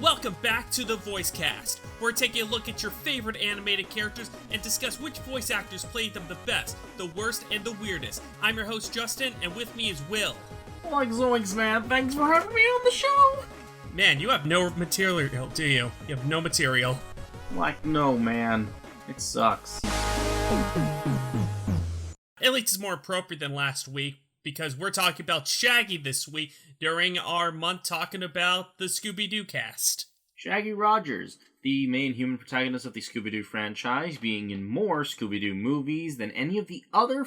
Welcome back to the VoiceCast. We're taking a look at your favorite animated characters and discuss which voice actors played them the best, the worst, and the weirdest. I'm your host, Justin, and with me is Will. Like zoinks, man. Thanks for having me on the show. Man, you have no material, do you? You have no material. Like, no, man. It sucks. At least it's more appropriate than last week, because we're talking about Shaggy this week during our month talking about the Scooby-Doo cast. Shaggy Rodgers, the main human protagonist of the Scooby-Doo franchise, being in more Scooby-Doo movies than any of the other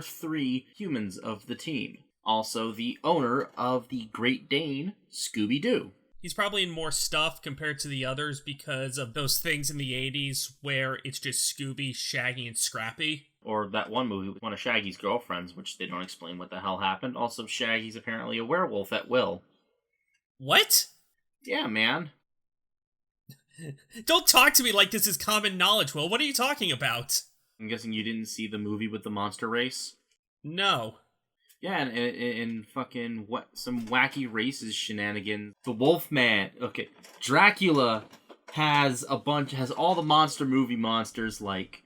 three humans of the team. Also, the owner of the Great Dane, Scooby-Doo. He's probably in more stuff compared to the others because of those things in the 80s where it's just Scooby, Shaggy, and Scrappy. Or that one movie with one of Shaggy's girlfriends, which they don't explain what the hell happened. Also, Shaggy's apparently a werewolf at will. What? Yeah, man. Don't talk to me like this is common knowledge, Will. What are you talking about? I'm guessing you didn't see the movie with the monster race? No. Yeah, and in fucking some wacky races shenanigans. The Wolfman. Okay, Dracula has all the monster movie monsters like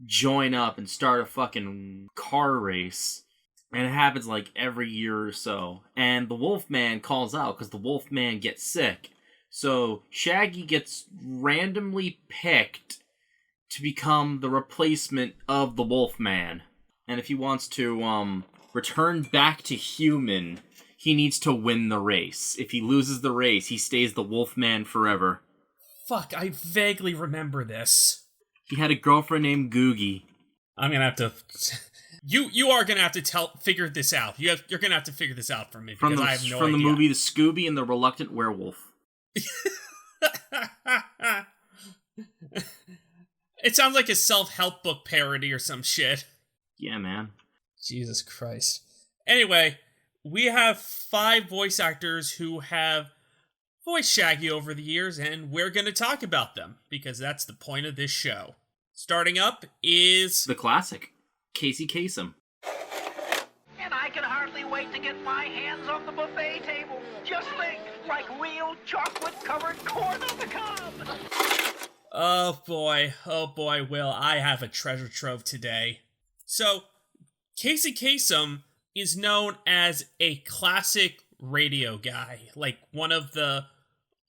join up and start a fucking car race. And it happens like every year or so. And the Wolfman calls out because the Wolfman gets sick. So Shaggy gets randomly picked to become the replacement of the Wolfman. And if he wants to return back to human, he needs to win the race. If he loses the race, he stays the Wolfman forever. Fuck, I vaguely remember this. He had a girlfriend named Googie. I'm gonna have to... You are gonna have to figure this out. You're gonna have to figure this out for me, because I have no idea. From the movie The Scooby and the Reluctant Werewolf. It sounds like a self-help book parody or some shit. Yeah, man. Jesus Christ. Anyway, we have 5 voice actors who have voiced Shaggy over the years, and we're going to talk about them, because that's the point of this show. Starting up is... the classic, Kasem. And I can hardly wait to get my hands on the buffet table. Just think, like real chocolate-covered corn on the cob. Oh boy, Will, I have a treasure trove today. So, Kasem is known as a classic radio guy, like one of the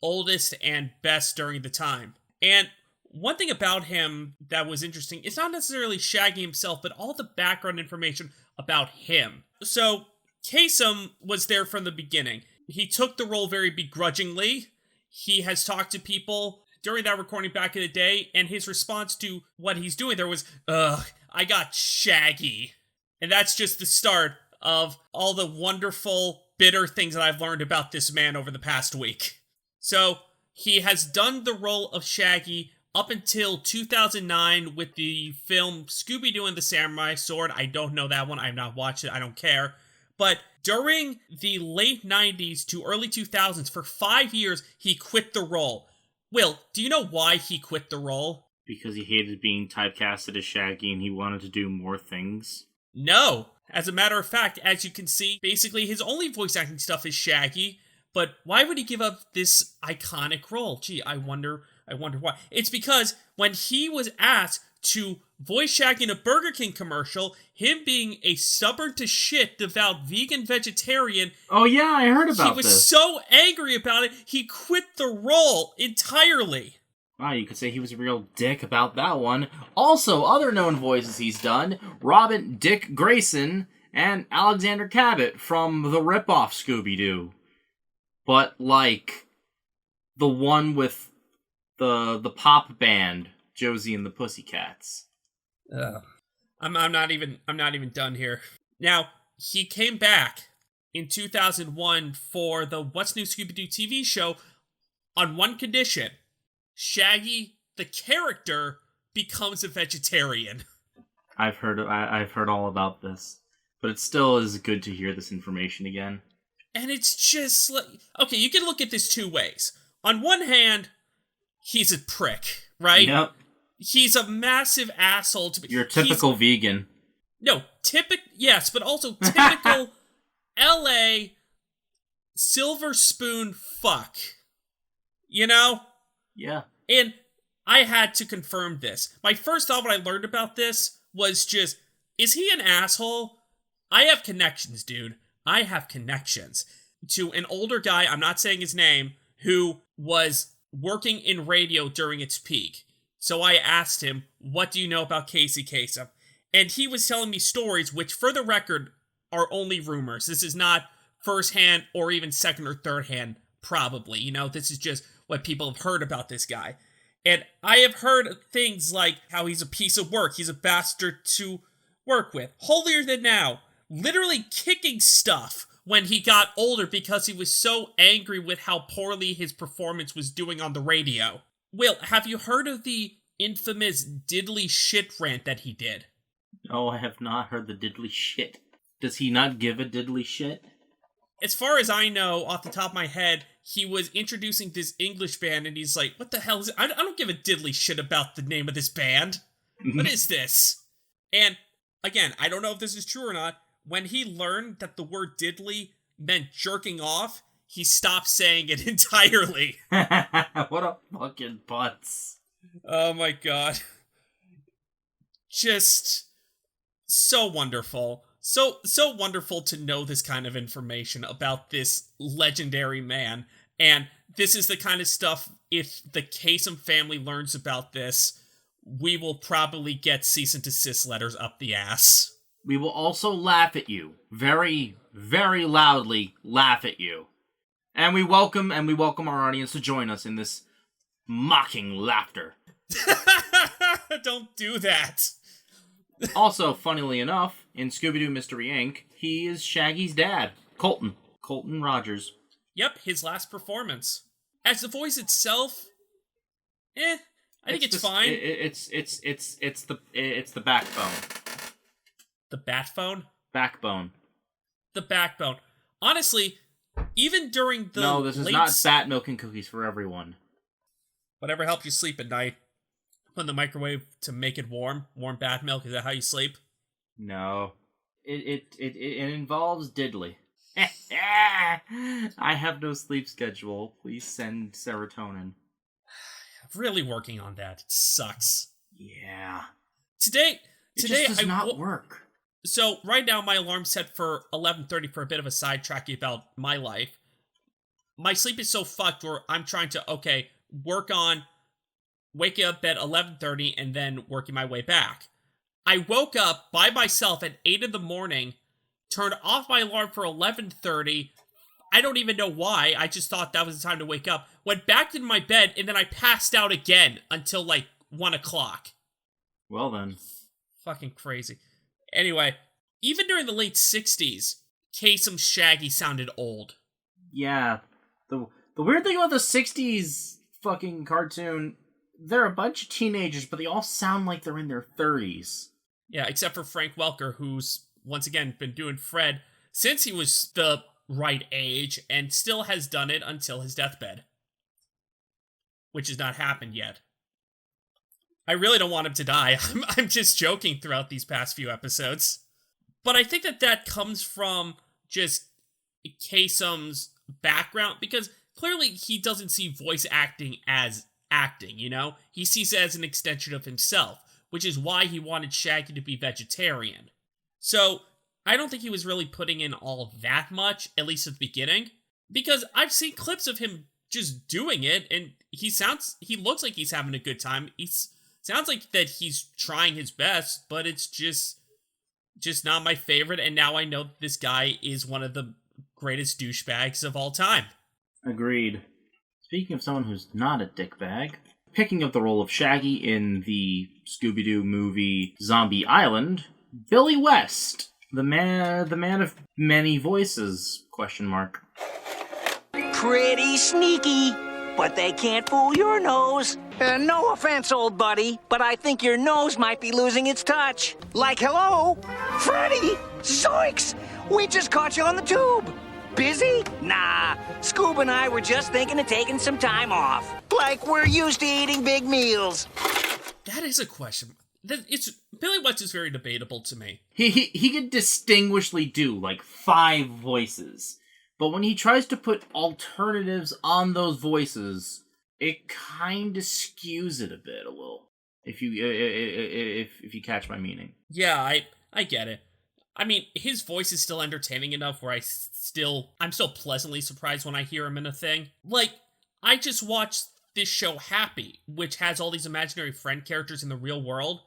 oldest and best during the time. And one thing about him that was interesting, it's not necessarily Shaggy himself, but all the background information about him. So, Kasem was there from the beginning. He took the role very begrudgingly. He has talked to people during that recording back in the day, and his response to what he's doing there was, "Ugh, I got Shaggy." And that's just the start of all the wonderful, bitter things that I've learned about this man over the past week. So, he has done the role of Shaggy up until 2009 with the film Scooby-Doo and the Samurai Sword. I don't know that one. I've not watched it. I don't care. But during the late 90s to early 2000s, for 5 years, he quit the role. Will, do you know why he quit the role? Because he hated being typecasted as Shaggy and he wanted to do more things? No. As a matter of fact, as you can see, basically his only voice acting stuff is Shaggy. But why would he give up this iconic role? Gee, I wonder why. It's because when he was asked to voice Shaggy in a Burger King commercial, him being a stubborn-to-shit, devout vegan-vegetarian... Oh yeah, I heard about this. He was so angry about it, he quit the role entirely. Wow, you could say he was a real dick about that one. Also, other known voices he's done, Robin Dick Grayson and Alexander Cabot from the ripoff Scooby-Doo. But, like, the one with the pop band, Josie and the Pussycats. I'm not even done here. Now, he came back in 2001 for the What's New Scooby-Doo TV show on one condition. Shaggy, the character, becomes a vegetarian. I've heard all about this, but it still is good to hear this information again. And it's just like, okay, you can look at this 2 ways. On one hand, he's a prick, right? Yep. He's a massive asshole to be. You're a typical vegan. No, yes, but also typical LA silver spoon fuck. You know? Yeah. And I had to confirm this. My first thought when I learned about this was just, is he an asshole? I have connections, dude. I have connections to an older guy, I'm not saying his name, who was working in radio during its peak. So I asked him, what do you know about Casey Kasem? And he was telling me stories which, for the record, are only rumors. This is not firsthand or even second or third hand, probably. You know, this is just what people have heard about this guy. And I have heard things like how he's a piece of work, he's a bastard to work with, holier than thou, literally kicking stuff when he got older because he was so angry with how poorly his performance was doing on the radio. Will, have you heard of the infamous diddly shit rant that he did? No, I have not heard the diddly shit. Does he not give a diddly shit? As far as I know, off the top of my head, he was introducing this English band, and he's like, what the hell is it? I don't give a diddly shit about the name of this band. What is this? And, again, I don't know if this is true or not. When he learned that the word diddly meant jerking off, he stopped saying it entirely. What a fucking putz. Oh my god. Just so wonderful. So wonderful to know this kind of information about this legendary man. And this is the kind of stuff, if the Kasem family learns about this, we will probably get cease and desist letters up the ass. We will also laugh at you. Very, very loudly laugh at you. And we welcome our audience to join us in this mocking laughter. Don't do that. Also, funnily enough, in Scooby-Doo Mystery Inc., he is Shaggy's dad, Colton Rodgers. Yep, his last performance. As the voice itself, I think it's fine. It's the backbone. The bat phone? Backbone. The backbone. Honestly, even during the No, this is not bat milk and cookies for everyone. Whatever helps you sleep at night. Put in the microwave to make it warm. Warm bat milk. Is that how you sleep? No. It involves diddly. I have no sleep schedule. Please send serotonin. I'm really working on that. It sucks. Yeah. Today just does not work. So right now my alarm's set for 11:30 for a bit of a sidetrack about my life. My sleep is so fucked where I'm trying to, wake up at 11:30 and then working my way back. I woke up by myself at 8 in the morning, turned off my alarm for 11:30. I don't even know why. I just thought that was the time to wake up. Went back into my bed, and then I passed out again until, 1 o'clock. Well then. Fucking crazy. Anyway, even during the late 60s, Kasem's Shaggy sounded old. Yeah. The weird thing about the 60s fucking cartoon, they're a bunch of teenagers, but they all sound like they're in their 30s. Yeah, except for Frank Welker, who's, once again, been doing Fred since he was the right age, and still has done it until his deathbed. Which has not happened yet. I really don't want him to die. I'm just joking throughout these past few episodes. But I think that comes from just Kasem's background, because clearly he doesn't see voice acting as acting, you know? He sees it as an extension of himself, which is why he wanted Shaggy to be vegetarian. So, I don't think he was really putting in all of that much, at least at the beginning, because I've seen clips of him just doing it, and he looks like he's having a good time. Sounds like that he's trying his best, but it's just not my favorite, and now I know this guy is one of the greatest douchebags of all time. Agreed. Speaking of someone who's not a dickbag, picking up the role of Shaggy in the Scooby-Doo movie Zombie Island, Billy West, the man of many voices, ? Pretty sneaky, but they can't fool your nose. No offense, old buddy, but I think your nose might be losing its touch. Like, hello? Freddy! Zoinks! We just caught you on the tube. Busy? Nah. Scoob and I were just thinking of taking some time off. Like we're used to eating big meals. That is a question. Billy West is very debatable to me. He could distinguishedly do 5 voices, but when he tries to put alternatives on those voices, it kind of skews it a little. If you catch my meaning. Yeah, I get it. I mean, his voice is still entertaining enough where I'm still pleasantly surprised when I hear him in a thing. Like, I just watched this show Happy, which has all these imaginary friend characters in the real world,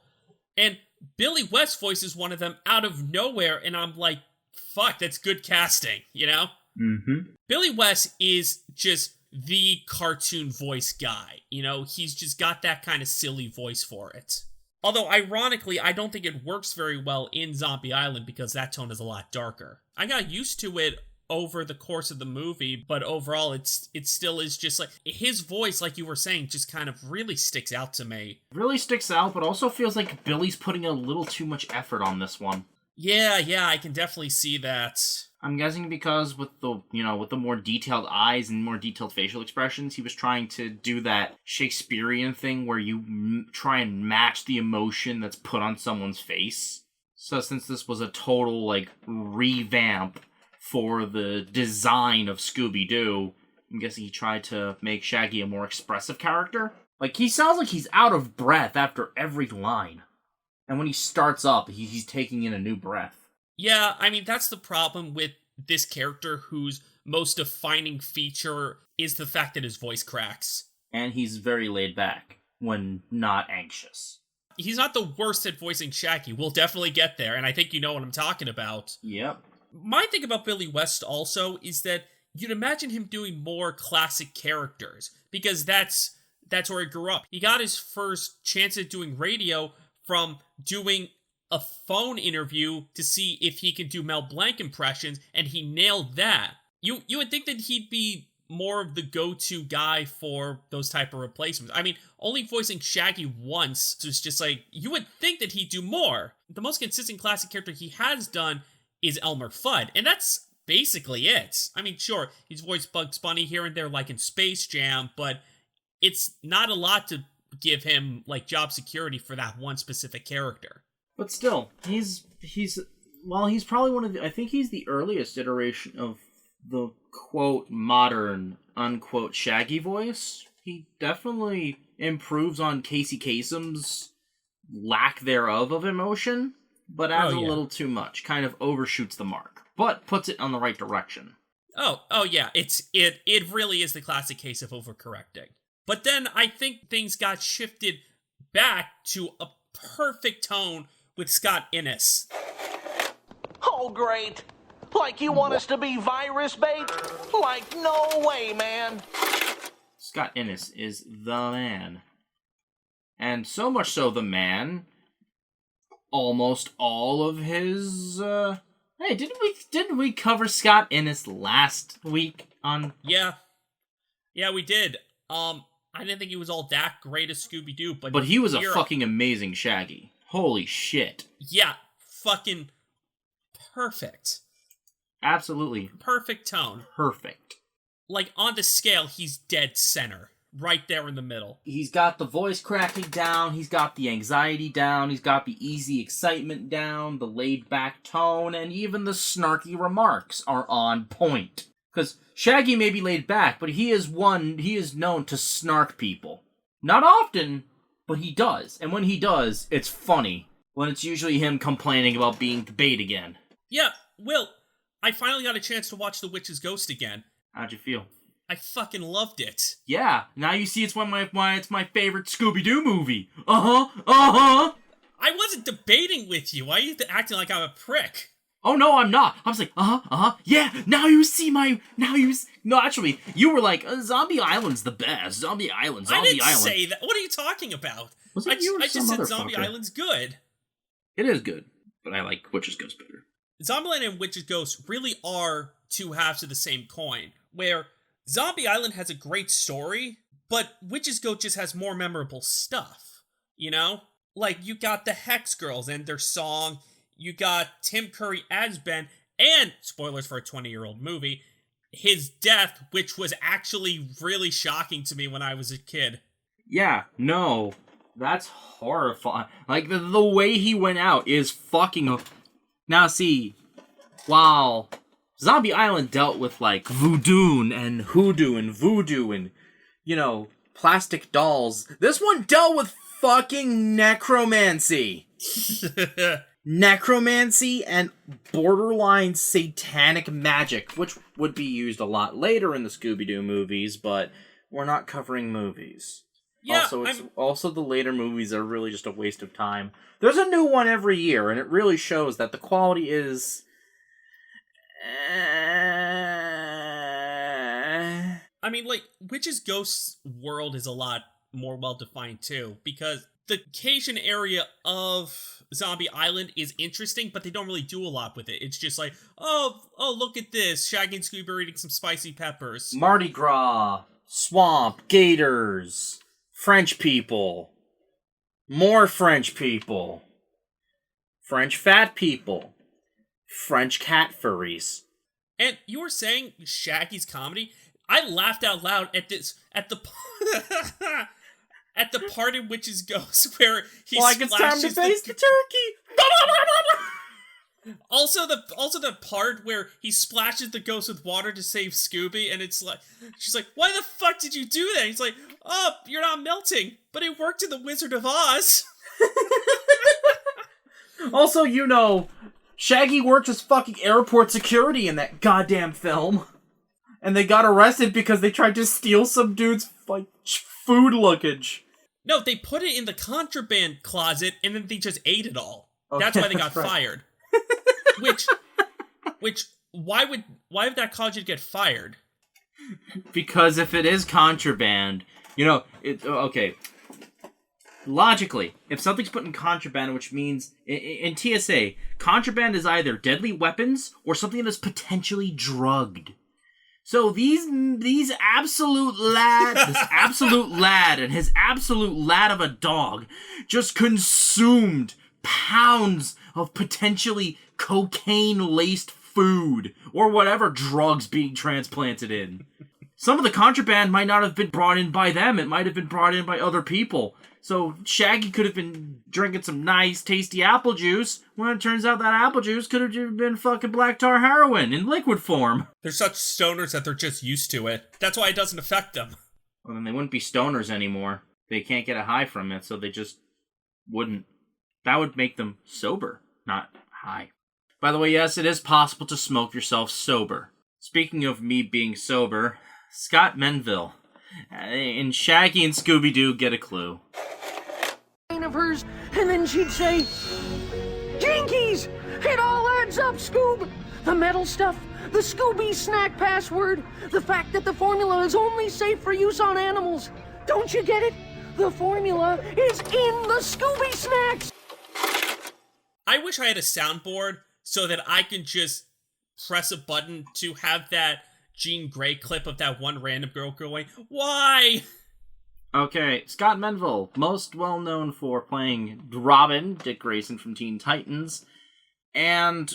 and Billy West's voice is one of them out of nowhere, and I'm like, fuck, that's good casting, you know? Mm-hmm. Billy West is just the cartoon voice guy, you know? He's just got that kind of silly voice for it. Although, ironically, I don't think it works very well in Zombie Island because that tone is a lot darker. I got used to it over the course of the movie, but overall, it still is just like, his voice, like you were saying, just kind of really sticks out to me. Really sticks out, but also feels like Billy's putting a little too much effort on this one. Yeah, I can definitely see that. I'm guessing because with the more detailed eyes and more detailed facial expressions, he was trying to do that Shakespearean thing where you try and match the emotion that's put on someone's face. So since this was a total, like, revamp for the design of Scooby-Doo, I'm guessing he tried to make Shaggy a more expressive character. Like, he sounds like he's out of breath after every line. And when he starts up, he's taking in a new breath. Yeah, I mean, that's the problem with this character whose most defining feature is the fact that his voice cracks. And he's very laid back when not anxious. He's not the worst at voicing Shaggy. We'll definitely get there, and I think you know what I'm talking about. Yep. My thing about Billy West also is that you'd imagine him doing more classic characters, because that's where he grew up. He got his first chance at doing radio from doing a phone interview to see if he could do Mel Blanc impressions, and he nailed that. You would think that he'd be more of the go-to guy for those type of replacements. I mean, only voicing Shaggy once was just like, you would think that he'd do more. The most consistent classic character he has done is Elmer Fudd, and that's basically it. I mean, sure, he's voiced Bugs Bunny here and there, like in Space Jam, but it's not a lot to give him, like, job security for that one specific character. But still, he's probably one of the, I think he's the earliest iteration of the, quote, modern, unquote, Shaggy voice. He definitely improves on Casey Kasem's lack thereof of emotion, but adds a little too much, kind of overshoots the mark, but puts it on the right direction. Oh yeah, it really is the classic case of overcorrecting. But then I think things got shifted back to a perfect tone with Scott Innes. Oh, great. Like you want us to be virus bait? Like, no way, man. Scott Innes is the man. And so much so the man, almost all of his, Hey, didn't we cover Scott Innes last week on... Yeah, we did. I didn't think he was all that great as Scooby-Doo, but he was a fucking amazing Shaggy. Holy shit. Yeah, fucking perfect. Absolutely. Perfect tone. Perfect. Like, on the scale, he's dead center. Right there in the middle. He's got the voice cracking down, he's got the anxiety down, he's got the easy excitement down, the laid-back tone, and even the snarky remarks are on point. Because Shaggy may be laid back, but he is known to snark people. Not often, but he does. And when he does, it's funny. When it's usually him complaining about being the bait again. Yeah, Will, I finally got a chance to watch The Witch's Ghost again. How'd you feel? I fucking loved it. Yeah, now you see it's why it's my favorite Scooby-Doo movie. I wasn't debating with you. Why are you acting like I'm a prick? Oh, no, I'm not. I was like, yeah, No, actually, you were like, Zombie Island's the best. Zombie Island. I didn't say that. What are you talking about? I just said Zombie Island's good. It is good, but I like Witch's Ghost better. Zombieland and Witch's Ghost really are two halves of the same coin, where Zombie Island has a great story, but Witch's Ghost just has more memorable stuff, you know? Like, you got the Hex Girls and their song, you got Tim Curry as Ben, and, spoilers for a 20-year-old movie, his death, which was actually really shocking to me when I was a kid. Yeah, no, that's horrifying. Like, the way he went out is fucking... Now, see, while Zombie Island dealt with, like, voodoo and hoodoo and voodoo and, you know, plastic dolls. This one dealt with fucking necromancy. Necromancy and borderline satanic magic, which would be used a lot later in the Scooby-Doo movies, but we're not covering movies. Yeah, also the later movies are really just a waste of time. There's a new one every year, and it really shows that the quality is... I mean, like, Witch's Ghost World is a lot more well-defined, too, because the Cajun area of Zombie Island is interesting, but they don't really do a lot with it. It's just like, oh, look at this. Shaggy and Scooby are eating some spicy peppers. Mardi Gras, swamp, gators, French people, more French people, French fat people, French cat furries. And you were saying Shaggy's comedy? I laughed out loud at the at the part in Witch's Ghost where he like it's time to face the turkey. Also the part where he splashes the ghost with water to save Scooby, and it's like, she's like, why the fuck did you do that? He's like, oh, you're not melting, but it worked in the Wizard of Oz. Also, you know, Shaggy worked as fucking airport security in that goddamn film. And they got arrested because they tried to steal some dude's, like, food luggage. No, they put it in the contraband closet, and then they just ate it all. Okay, that's why they got fired. Which, why would that cause you to get fired? Because if it is contraband, you know, okay. Logically, if something's put in contraband, which means, in TSA, contraband is either deadly weapons or something that's potentially drugged. So this absolute lad and his absolute lad of a dog just consumed pounds of potentially cocaine-laced food or whatever drugs being transplanted in. Some of the contraband might not have been brought in by them. It might have been brought in by other people. So Shaggy could have been drinking some nice, tasty apple juice, when it turns out that apple juice could have been fucking black tar heroin in liquid form. They're such stoners that they're just used to it. That's why it doesn't affect them. Well, then they wouldn't be stoners anymore. They can't get a high from it, so they just wouldn't. That would make them sober, not high. By the way, yes, it is possible to smoke yourself sober. Speaking of me being sober, Scott Menville in Shaggy and Scooby-Doo Get a Clue. Of hers, and then she'd say, Jinkies! It all adds up, Scoob! The metal stuff, the Scooby snack password, the fact that the formula is only safe for use on animals. Don't you get it? The formula is in the Scooby snacks! I wish I had a soundboard so that I can just press a button to have that Jean Grey clip of that one random girl going, why? Okay, Scott Menville, most well known for playing Robin, Dick Grayson from Teen Titans, and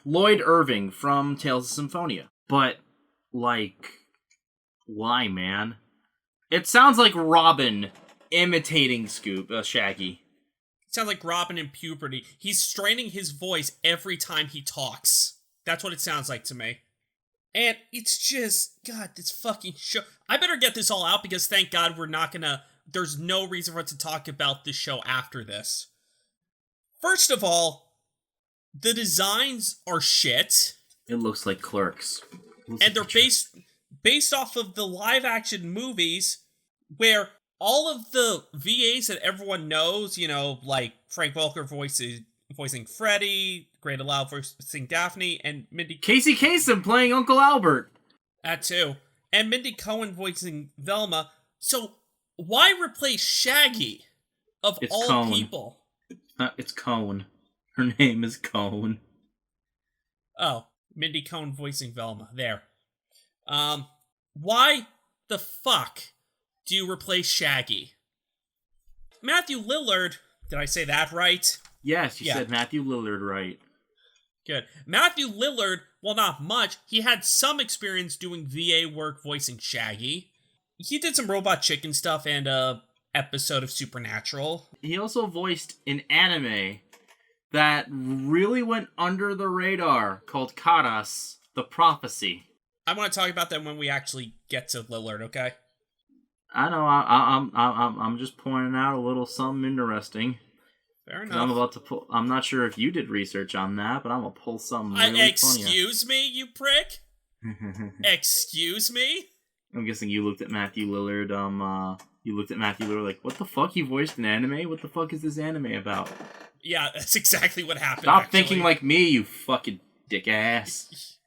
Lloyd Irving from Tales of Symphonia. But, like, why, man? It sounds like Robin imitating Shaggy. It sounds like Robin in puberty. He's straining his voice every time he talks. That's what it sounds like to me. And it's just, God, this fucking show. I better get this all out because thank God we're not gonna, there's no reason for us to talk about this show after this. First of all, the designs are shit. It looks like Clerks. And they're based off of the live action movies where all of the VAs that everyone knows, you know, like Frank Welker voicing Freddy, Great Aloud voicing Daphne, and Mindy... Casey Kasem playing Uncle Albert. That too. And Mindy Cohen voicing Velma. So, why replace Shaggy? Of It's all Cone. people. It's Cone. Her name is Cone. Oh, Mindy Cohen voicing Velma. There. Why the fuck do you replace Shaggy? Matthew Lillard... Did I say that right? Yes, you said Matthew Lillard right. Good. Matthew Lillard, well, not much. He had some experience doing VA work voicing Shaggy. He did some Robot Chicken stuff and a episode of Supernatural. He also voiced an anime that really went under the radar called Karas, The Prophecy. I want to talk about that when we actually get to Lillard, okay? I know. I'm just pointing out a little something interesting. Fair enough. I'm about to pull. I'm not sure if you did research on that, but I'm gonna pull something really funny. Excuse me, you prick. Excuse me. I'm guessing you looked at Matthew Lillard. You looked at Matthew Lillard like, what the fuck? He voiced an anime? What the fuck is this anime about? Yeah, that's exactly what happened. Stop thinking like me, you fucking dick ass.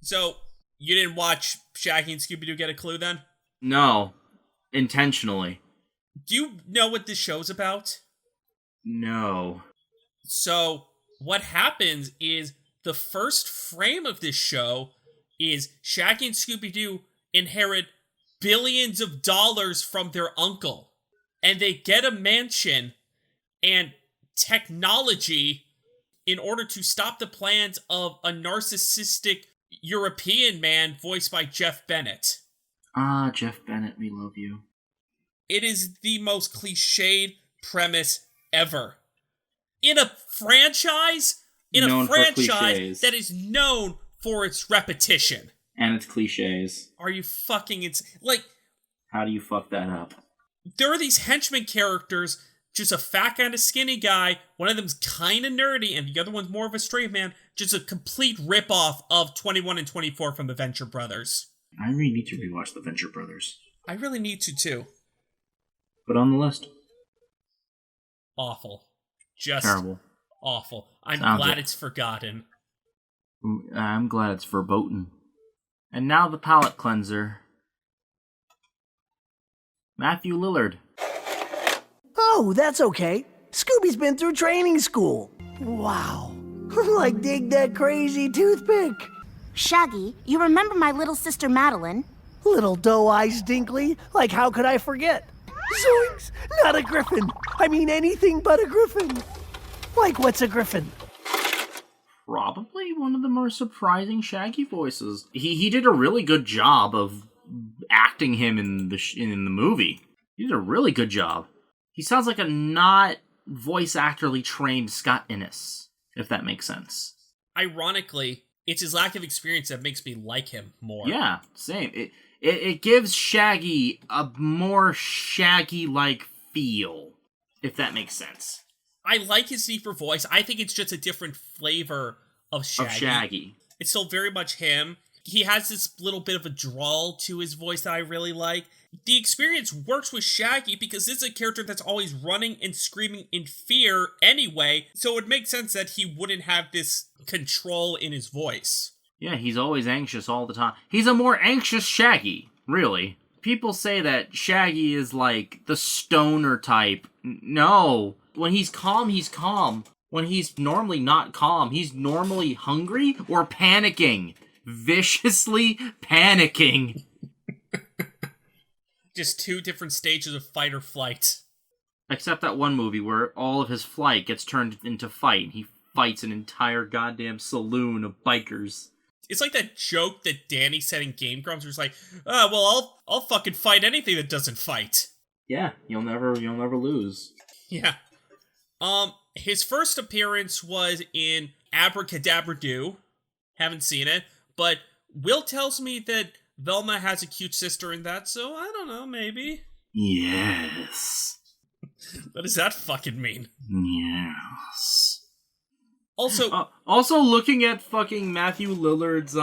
So you didn't watch Shaggy and Scooby Doo Get a Clue then? No, intentionally. Do you know what this show's about? No. So, what happens is the first frame of this show is Shaggy and Scooby-Doo inherit billions of dollars from their uncle. And they get a mansion and technology in order to stop the plans of a narcissistic European man voiced by Jeff Bennett. Ah, Jeff Bennett, we love you. It is the most cliched premise ever. In a franchise that is known for its repetition. And its cliches. Are you fucking how do you fuck that up? There are these henchman characters, just a fat guy and a skinny guy, one of them's kinda nerdy, and the other one's more of a straight man, just a complete ripoff of 21 and 24 from the Venture Brothers. I really need to rewatch the Venture Brothers. I really need to too. Put on the list. Awful. Just terrible. Awful. I'm Sounds glad it. it's forgotten. I'm glad it's verboten. And now the palate cleanser. Matthew Lillard. Oh, that's okay. Scooby's been through training school. Wow. Like dig that crazy toothpick. Shaggy, you remember my little sister Madeline? Little doe-eyes Dinkley. Like how could I forget? Zoinks! Not a griffin. I mean anything but a griffin. Like what's a griffin? Probably one of the more surprising Shaggy voices. He did a really good job of acting him in the movie. He did a really good job. He sounds like a not voice actorly trained Scott Innes, if that makes sense. Ironically, it's his lack of experience that makes me like him more. Yeah, same. It gives Shaggy a more Shaggy-like feel, if that makes sense. I like his deeper voice. I think it's just a different flavor of Shaggy. It's still very much him. He has this little bit of a drawl to his voice that I really like. The experience works with Shaggy because this is a character that's always running and screaming in fear anyway, so it makes sense that he wouldn't have this control in his voice. Yeah, he's always anxious all the time. He's a more anxious Shaggy, really. People say that Shaggy is like the stoner type. No. When he's calm, he's calm. When he's normally not calm, he's normally hungry or panicking. Viciously panicking. Just two different stages of fight or flight. Except that one movie where all of his flight gets turned into fight. He fights an entire goddamn saloon of bikers. It's like that joke that Danny said in Game Grumps where it's like, well, I'll fucking fight anything that doesn't fight. Yeah, you'll never lose. Yeah. His first appearance was in Abracadabra Doo. Haven't seen it, but Will tells me that Velma has a cute sister in that, so I don't know, maybe. Yes. What does that fucking mean? Yes. Also, looking at fucking Matthew Lillard's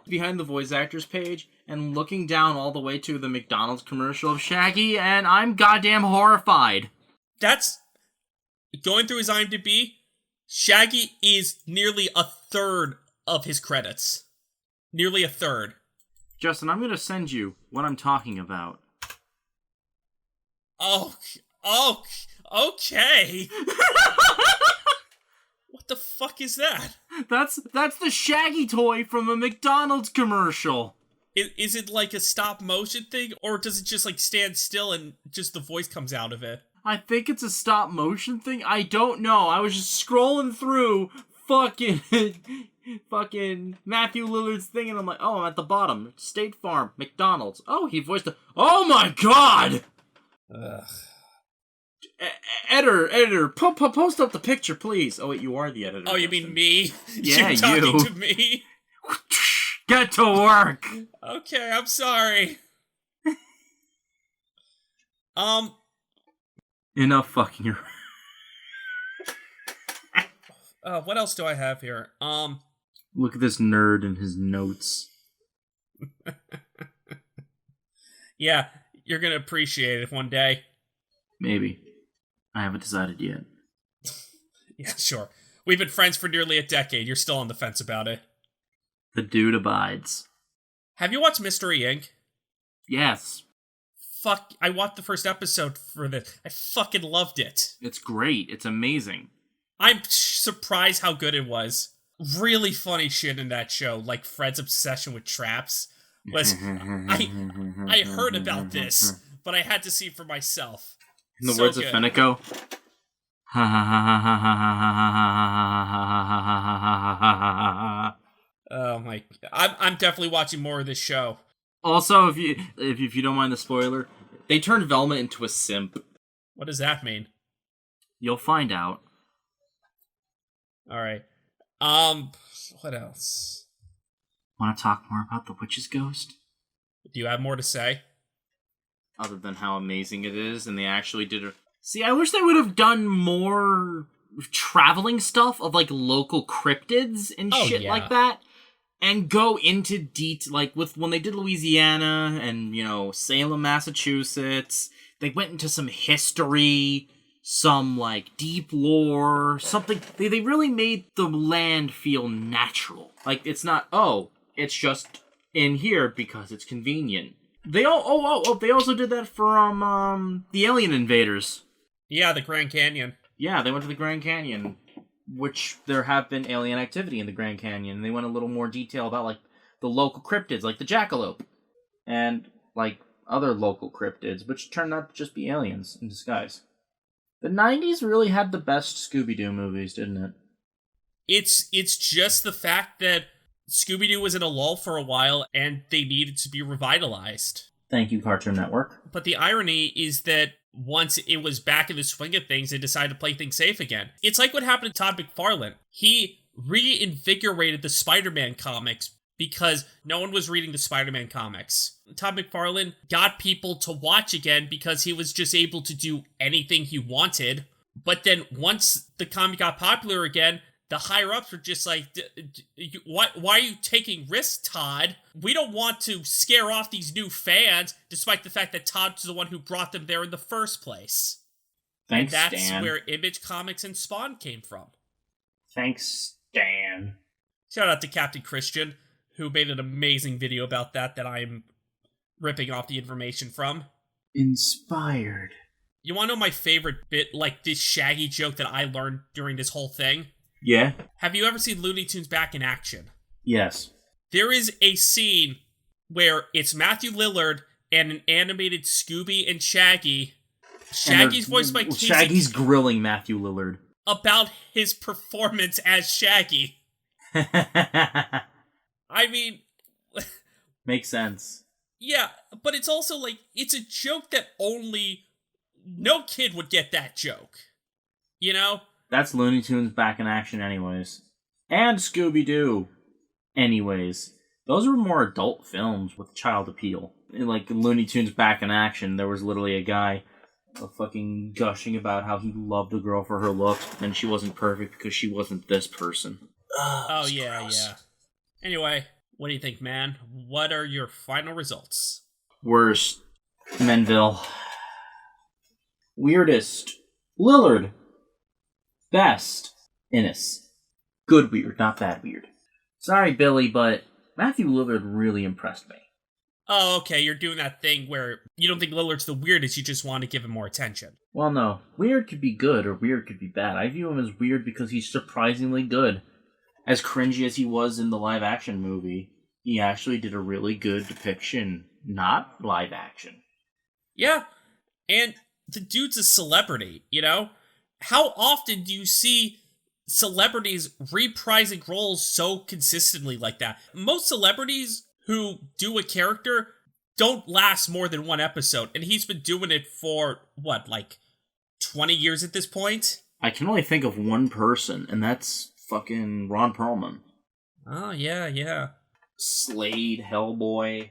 behind the voice actors page and looking down all the way to the McDonald's commercial of Shaggy, and I'm goddamn horrified. That's going through his IMDb. Shaggy is nearly a third of his credits. Nearly a third. Justin, I'm gonna send you what I'm talking about. Oh, okay. What the fuck is that? That's the Shaggy toy from a McDonald's commercial. Is it like a stop motion thing, or does it just like stand still and just the voice comes out of it? I think it's a stop motion thing. I don't know. I was just scrolling through fucking Matthew Lillard's thing, and I'm like, oh, I'm at the bottom. State Farm, McDonald's. Oh, he voiced the. Oh my god! Ugh. Editor, post up the picture, please. Oh wait, you are the editor. Oh, you mean me? Yeah, You're talking to me? Get to work. Okay, I'm sorry. Enough fucking your... What else do I have here? Look at this nerd and his notes. Yeah, you're gonna appreciate it one day. Maybe. I haven't decided yet. Yeah, sure. We've been friends for nearly a decade. You're still on the fence about it. The dude abides. Have you watched Mystery Inc.? Yes. Fuck, I watched the first episode for this. I fucking loved it. It's great. It's amazing. I'm surprised how good it was. Really funny shit in that show, like Fred's obsession with traps. I heard about this, but I had to see it for myself. In the words of Fenico. Oh my! I'm definitely watching more of this show. Also, if you don't mind the spoiler, they turned Velma into a simp. What does that mean? You'll find out. All right. What else? Want to talk more about the witch's ghost? Do you have more to say? Other than how amazing it is, and they actually did it. See, I wish they would have done more traveling stuff of like local cryptids and shit like that, and go into detail. Like with when they did Louisiana and Salem, Massachusetts, they went into some history, some like deep lore, something. They really made the land feel natural. Like it's not it's just in here because it's convenient. They they also did that for the Alien Invaders. Yeah, the Grand Canyon. Yeah, they went to the Grand Canyon, which there have been alien activity in the Grand Canyon. And they went a little more detail about like the local cryptids, like the jackalope, and like other local cryptids, which turned out to just be aliens in disguise. The 90s really had the best Scooby-Doo movies, didn't it? It's just the fact that Scooby-Doo was in a lull for a while and they needed to be revitalized. Thank you, Cartoon Network. But the irony is that once it was back in the swing of things, they decided to play things safe again. It's like what happened to Todd McFarlane. He reinvigorated the Spider-Man comics because no one was reading the Spider-Man comics. Todd McFarlane got people to watch again because he was just able to do anything he wanted. But then once the comic got popular again, the higher-ups were just like, why are you taking risks, Todd? We don't want to scare off these new fans, despite the fact that Todd's the one who brought them there in the first place. Thanks, and that's Stan. where Image Comics and Spawn came from. Thanks, Stan. Shout out to Captain Christian, who made an amazing video about that I'm ripping off the information from. Inspired. You want to know my favorite bit, like this Shaggy joke that I learned during this whole thing? Yeah? Have you ever seen Looney Tunes back in action? Yes. There is a scene where it's Matthew Lillard and an animated Scooby and Shaggy. Shaggy's voiced by Kasem. Shaggy's grilling Matthew Lillard. About his performance as Shaggy. I mean... Makes sense. Yeah, but it's also like, it's a joke that only... No kid would get that joke. You know? That's Looney Tunes back in action anyways. And Scooby-Doo. Anyways. Those were more adult films with child appeal. Like Looney Tunes back in action, there was literally a guy fucking gushing about how he loved a girl for her looks, and she wasn't perfect because she wasn't this person. Oh, yeah, gross. Yeah. Anyway, what do you think, man? What are your final results? Worst. Menville. Weirdest. Lillard. Best. Innes. Good weird, not bad weird. Sorry, Billy, but Matthew Lillard really impressed me. Oh, okay, you're doing that thing where you don't think Lillard's the weirdest, you just want to give him more attention. Well, no. Weird could be good, or weird could be bad. I view him as weird because he's surprisingly good. As cringy as he was in the live-action movie, he actually did a really good depiction, not live-action. Yeah, and the dude's a celebrity, you know? How often do you see celebrities reprising roles so consistently like that? Most celebrities who do a character don't last more than one episode, and he's been doing it for, 20 years at this point? I can only think of one person, and that's fucking Ron Perlman. Oh, yeah. Slade, Hellboy.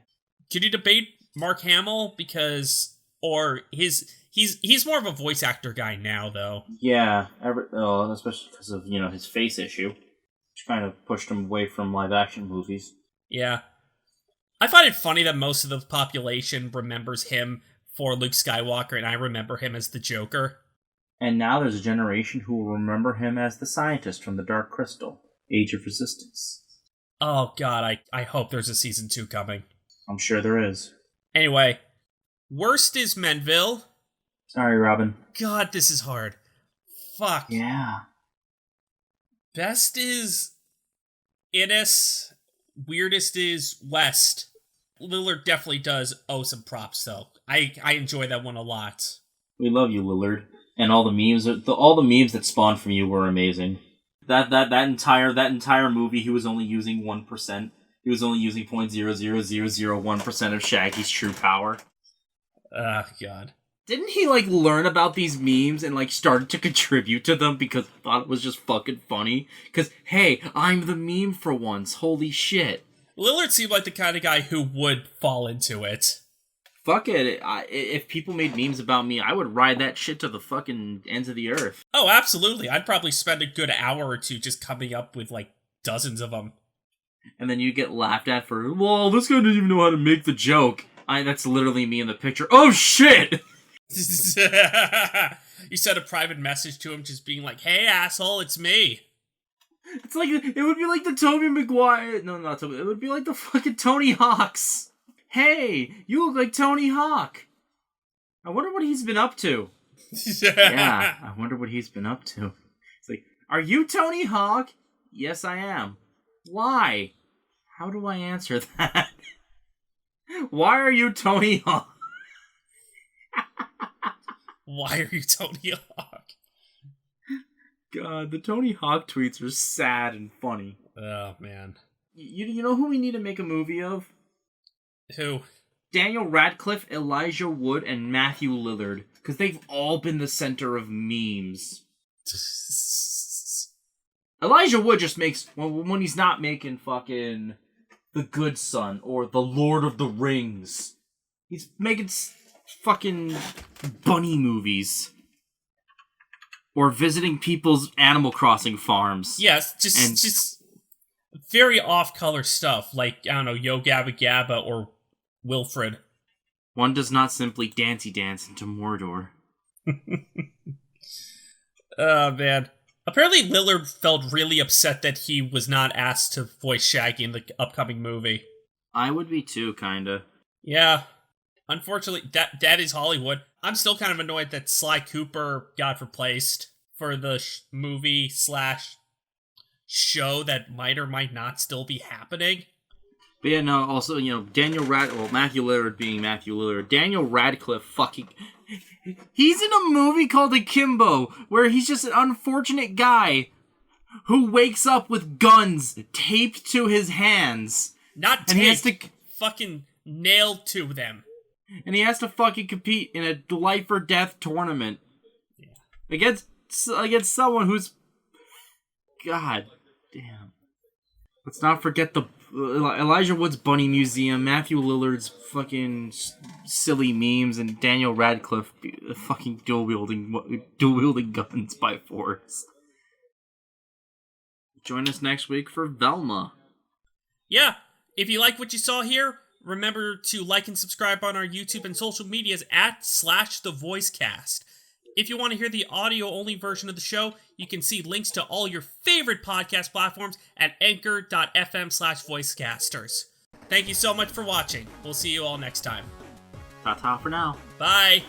Could you debate Mark Hamill? Because or he's more of a voice actor guy now, though. Yeah, especially because of, his face issue, which kind of pushed him away from live action movies. Yeah. I find it funny that most of the population remembers him for Luke Skywalker, and I remember him as the Joker. And now there's a generation who will remember him as the scientist from the Dark Crystal, Age of Resistance. Oh god, I hope there's a season 2 coming. I'm sure there is. Anyway, worst is Menville. Sorry, Robin. God, this is hard. Fuck. Yeah. Best is Innes. Weirdest is West. Lillard definitely does owe some props, though. I enjoy that one a lot. We love you, Lillard. And all the memes, all the memes that spawned from you were amazing. That entire movie, he was only using 1%. He was only using 0.00001% of Shaggy's true power. God. Didn't he, learn about these memes and, started to contribute to them because he thought it was just fucking funny? Because, hey, I'm the meme for once. Holy shit. Lillard seemed like the kind of guy who would fall into it. Fuck it. If people made memes about me, I would ride that shit to the fucking ends of the earth. Oh, absolutely. I'd probably spend a good hour or two just coming up with, dozens of them. And then you get laughed at for, well, this guy doesn't even know how to make the joke. That's literally me in the picture. Oh, shit! You sent a private message to him just being like, hey, asshole, it's me. It's like, it would be like the Tobey Maguire. No, not Tobey. It would be like the fucking Tony Hawks. Hey, you look like Tony Hawk. I wonder what he's been up to. Yeah, I wonder what he's been up to. It's like, are you Tony Hawk? Yes, I am. Why? How do I answer that? Why are you Tony Hawk? Why are you Tony Hawk? God, the Tony Hawk tweets are sad and funny. Oh, man. You know who we need to make a movie of? Who? Daniel Radcliffe, Elijah Wood, and Matthew Lillard. Because they've all been the center of memes. Elijah Wood just makes, when he's not making fucking The Good Son or The Lord of the Rings, he's making fucking bunny movies. Or visiting people's Animal Crossing farms. Yes, just very off-color stuff, like, I don't know, Yo Gabba Gabba or Wilfred. One does not simply dancey dance into Mordor. Oh, man. Apparently Lillard felt really upset that he was not asked to voice Shaggy in the upcoming movie. I would be too, kinda. Yeah. Unfortunately, that is Hollywood. I'm still kind of annoyed that Sly Cooper got replaced for the movie/show that might or might not still be happening. But yeah, no, also, Matthew Lillard being Matthew Lillard, Daniel Radcliffe he's in a movie called Akimbo, where he's just an unfortunate guy who wakes up with guns taped to his hands. Not taped, and he has to fucking nailed to them. And he has to fucking compete in a life or death tournament. Yeah. Against someone who's... God damn. Let's not forget the Elijah Wood's Bunny Museum, Matthew Lillard's fucking silly memes, and Daniel Radcliffe fucking dual-wielding guns by force. Join us next week for Velma. Yeah, if you like what you saw here, remember to like and subscribe on our YouTube and social medias @thevoicecast. If you want to hear the audio-only version of the show, you can see links to all your favorite podcast platforms at anchor.fm/voicecasters. Thank you so much for watching. We'll see you all next time. Ta-ta for now. Bye.